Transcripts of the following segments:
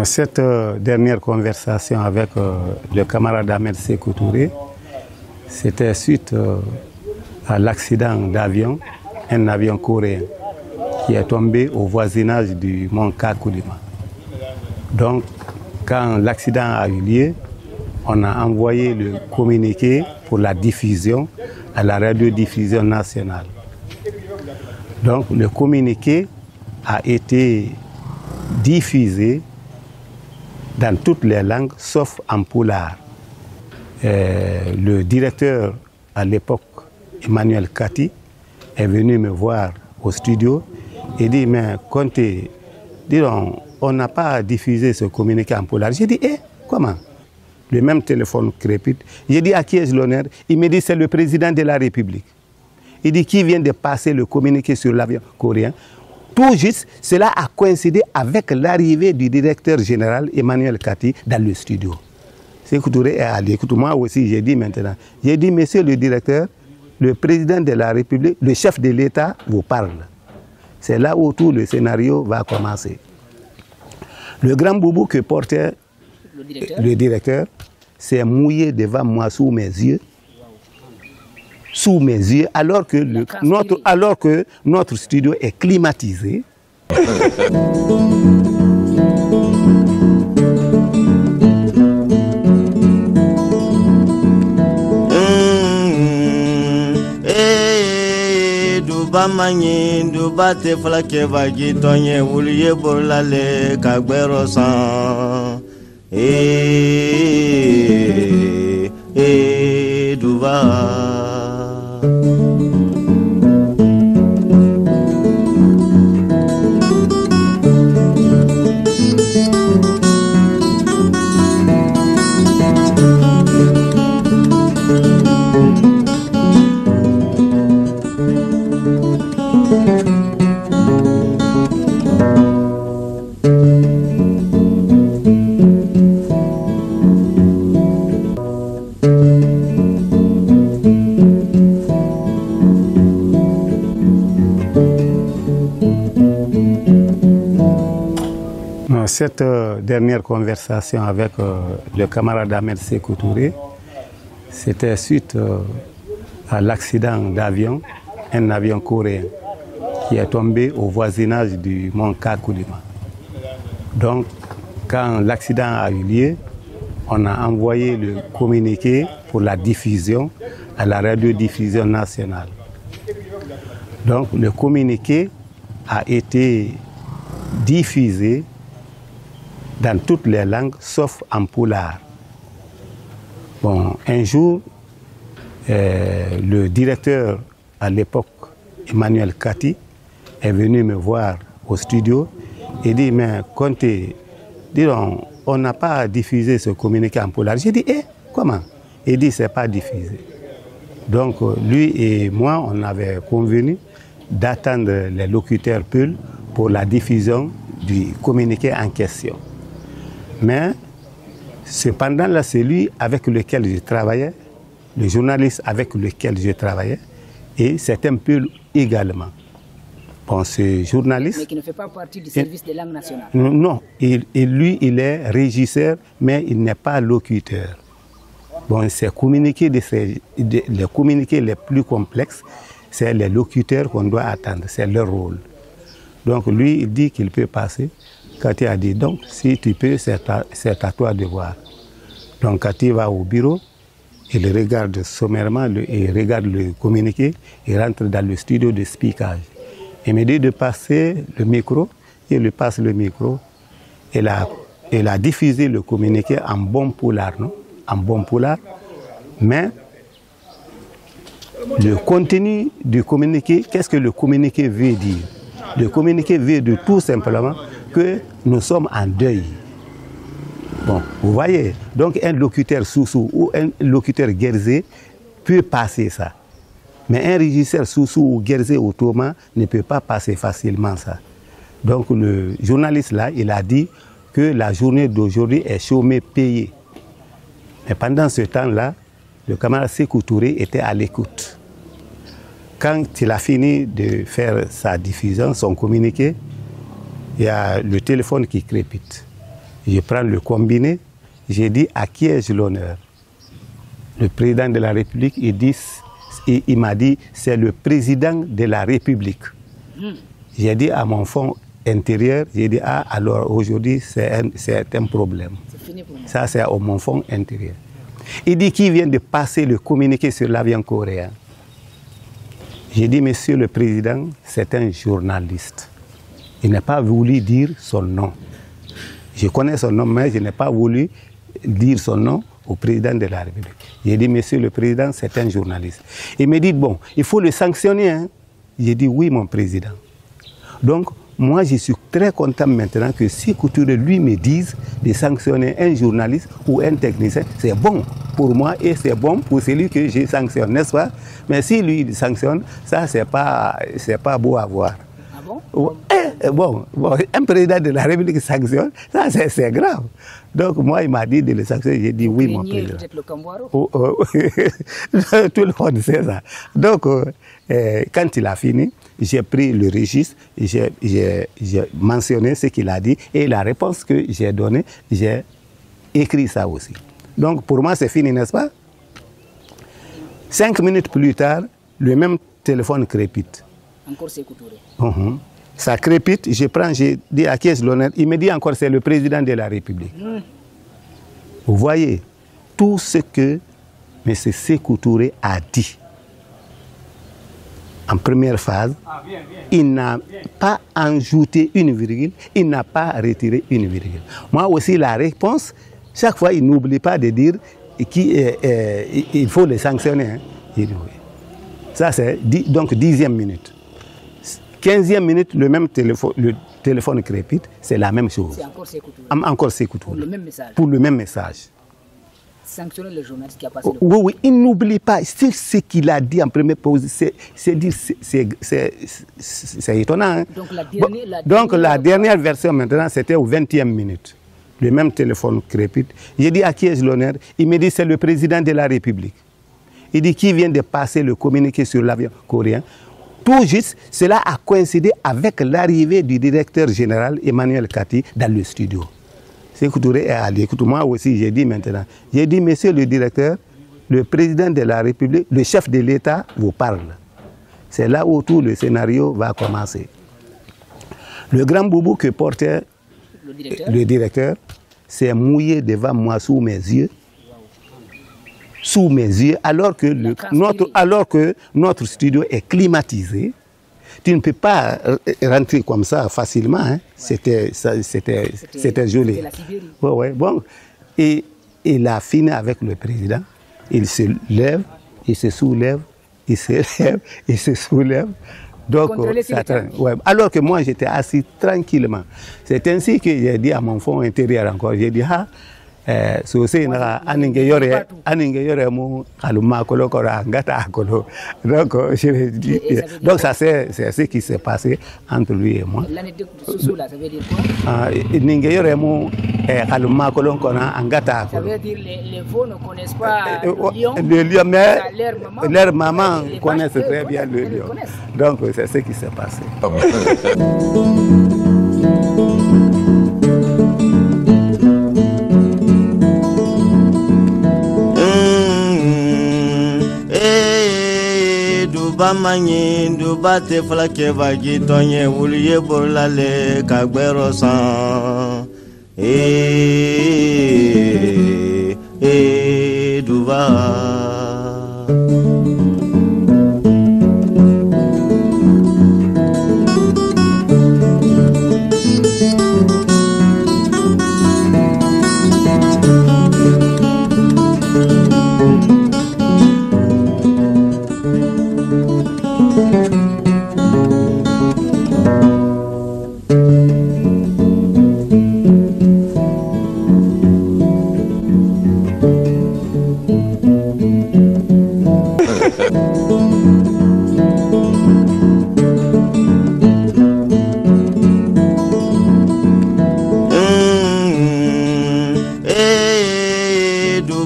Cette dernière conversation avec le camarade Ahmed Sékou Touré, c'était suite à l'accident d'avion, un avion coréen qui est tombé au voisinage du mont Kakoulima. Donc, quand l'accident a eu lieu, on a envoyé le communiqué pour la diffusion à la radiodiffusion nationale. Donc, le communiqué a été diffusé dans toutes les langues, sauf en poulard. Le directeur, à l'époque, Emmanuel Kati, est venu me voir au studio et dit, mais Conté, dis donc, on n'a pas diffusé ce communiqué en poulard. J'ai dit, comment? Le même téléphone crépite. J'ai dit, à qui ai-je l'honneur? Il me dit, c'est le président de la République. Il dit, qui vient de passer le communiqué sur l'avion coréen? Tout juste, cela a coïncidé avec l'arrivée du directeur général Emmanuel Kati dans le studio. Sékou Touré est allé. Écoute, moi aussi, j'ai dit maintenant. J'ai dit, monsieur le directeur, le président de la République, le chef de l'État vous parle. C'est là où tout le scénario va commencer. Le grand boubou que portait le directeur s'est mouillé devant moi sous mes yeux. Sous mes yeux, alors que notre studio est climatisé. Duba manye, duba te flake vagi tonye wuliye bolale kagbero san. Duba. Cette dernière conversation avec le camarade Ahmed Sékou Touré, c'était suite à l'accident d'avion, un avion coréen qui est tombé au voisinage du mont Kakoulima. Donc, quand l'accident a eu lieu, on a envoyé le communiqué pour la diffusion à la radiodiffusion nationale. Donc, le communiqué a été diffusé dans toutes les langues, sauf en poulard. Bon, un jour, le directeur, à l'époque, Emmanuel Kati, est venu me voir au studio et dit, mais Conté, dis donc, on n'a pas diffusé ce communiqué en poulard. J'ai dit, comment? Il dit, c'est pas diffusé. Donc, lui et moi, on avait convenu d'attendre les locuteurs Peul pour la diffusion du communiqué en question. Mais cependant, là, c'est lui avec lequel je travaillais, le journaliste avec lequel je travaillais, et c'est un peu également. Bon, ce journaliste... Mais qui ne fait pas partie du service des langues nationales. Non, lui, il est régisseur, mais il n'est pas locuteur. Bon, c'est les communiqués les plus complexes, c'est les locuteurs qu'on doit attendre, c'est leur rôle. Donc lui, il dit qu'il peut passer. Kati a dit, donc, si tu peux, c'est à toi de voir. Donc, Kati va au bureau, il regarde sommairement, il regarde le communiqué, il rentre dans le studio de speakage. Il me dit de passer le micro, il lui passe le micro. Il a diffusé le communiqué en bon poulard, non? En bon poulard. Mais le contenu du communiqué, qu'est-ce que le communiqué veut dire? Le communiqué veut dire tout simplement que nous sommes en deuil. Bon, vous voyez, donc un locuteur Soussou ou un locuteur Guérzé peut passer ça. Mais un régisseur Soussou ou Guérzé ou Thomas ne peut pas passer facilement ça. Donc le journaliste là, il a dit que la journée d'aujourd'hui est chômée payée. Mais pendant ce temps-là, le camarade Sékou Touré était à l'écoute. Quand il a fini de faire sa diffusion, son communiqué, il y a le téléphone qui crépite. Je prends le combiné, j'ai dit à qui ai-je l'honneur? Le président de la République, il m'a dit c'est le président de la République. J'ai dit à mon fond intérieur, j'ai dit ah alors aujourd'hui c'est un problème. Fini pour moi. Ça c'est au mon fond intérieur. Il dit qu'il vient de passer le communiqué sur l'avion coréen. J'ai dit monsieur le président, c'est un journaliste. Il n'a pas voulu dire son nom. Je connais son nom, mais je n'ai pas voulu dire son nom au président de la République. J'ai dit, monsieur le président, c'est un journaliste. Il me dit, bon, il faut le sanctionner. Hein? J'ai dit, oui, mon président. Donc, moi, je suis très content maintenant que si Couture lui me dise de sanctionner un journaliste ou un technicien, c'est bon pour moi et c'est bon pour celui que je sanctionne, n'est-ce pas? Mais si lui il sanctionne, ça, c'est pas beau à voir. Ah bon? Bon, un président de la République sanctionne, ça c'est grave. Donc moi, il m'a dit de le sanctionner, j'ai dit oui, mon président. Peut-être le Cambouaro. Tout le monde sait ça. Donc, quand il a fini, j'ai pris le registre, j'ai mentionné ce qu'il a dit et la réponse que j'ai donnée, j'ai écrit ça aussi. Donc pour moi, c'est fini, n'est-ce pas? 5 minutes plus tard, le même téléphone crépite. Encore c'est Couture. Ça crépite, j'ai dit à qui est-ce l'honneur? Il me dit encore c'est le président de la République. Vous voyez, tout ce que M. Sékou Touré a dit en première phase, il n'a pas ajouté une virgule, il n'a pas retiré une virgule. Moi aussi, la réponse, chaque fois, il n'oublie pas de dire qu'il faut le sanctionner. Hein. Il dit oui. Ça, c'est donc 10e minute. 15e minute, le téléphone crépite, c'est la même chose. C'est encore Sékou Touré. Encore Sékou Touré. Pour le même message. Pour le même message. Sanctionner le journaliste qui a passé le Oui, oui, il n'oublie pas. C'est ce qu'il a dit en première pause. C'est étonnant. Hein? Donc la dernière version maintenant, c'était aux 20e minute. Le même téléphone crépite. J'ai dit à qui ai-je l'honneur? Il me dit c'est le président de la République. Il dit qui vient de passer le communiqué sur l'avion coréen. Tout juste, cela a coïncidé avec l'arrivée du directeur général Emmanuel Kati dans le studio. Sékou Touré est allé. Écoute, moi aussi, j'ai dit maintenant. J'ai dit, monsieur le directeur, le président de la République, le chef de l'État vous parle. C'est là où tout le scénario va commencer. Le grand boubou que portait le directeur s'est mouillé devant moi sous mes yeux. Sous mes yeux, alors que notre studio est climatisé. Tu ne peux pas rentrer comme ça facilement. Hein. C'était joli. Ouais. Bon. Et il a fini avec le président. Il se lève, il se soulève, il se lève, il se soulève. Donc, ouais. Alors que moi, j'étais assis tranquillement. C'est ainsi que j'ai dit à mon fond intérieur encore, j'ai dit, ah, donc ça c'est ce qui s'est passé entre lui et moi. L'anecdote de Soussou là, ça veut dire quoi? Ça veut dire les veaux ne connaissent pas le lion, mais leur maman connaissent très bien le lion. Donc c'est ce qui s'est passé. Bamanyi duba te flake vagi tonye wuliye bolale kagbero san duba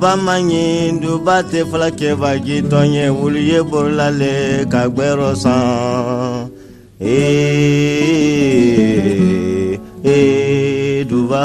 Bamanyi duba te flake vagi tonye wuliye bolale kagbero san duba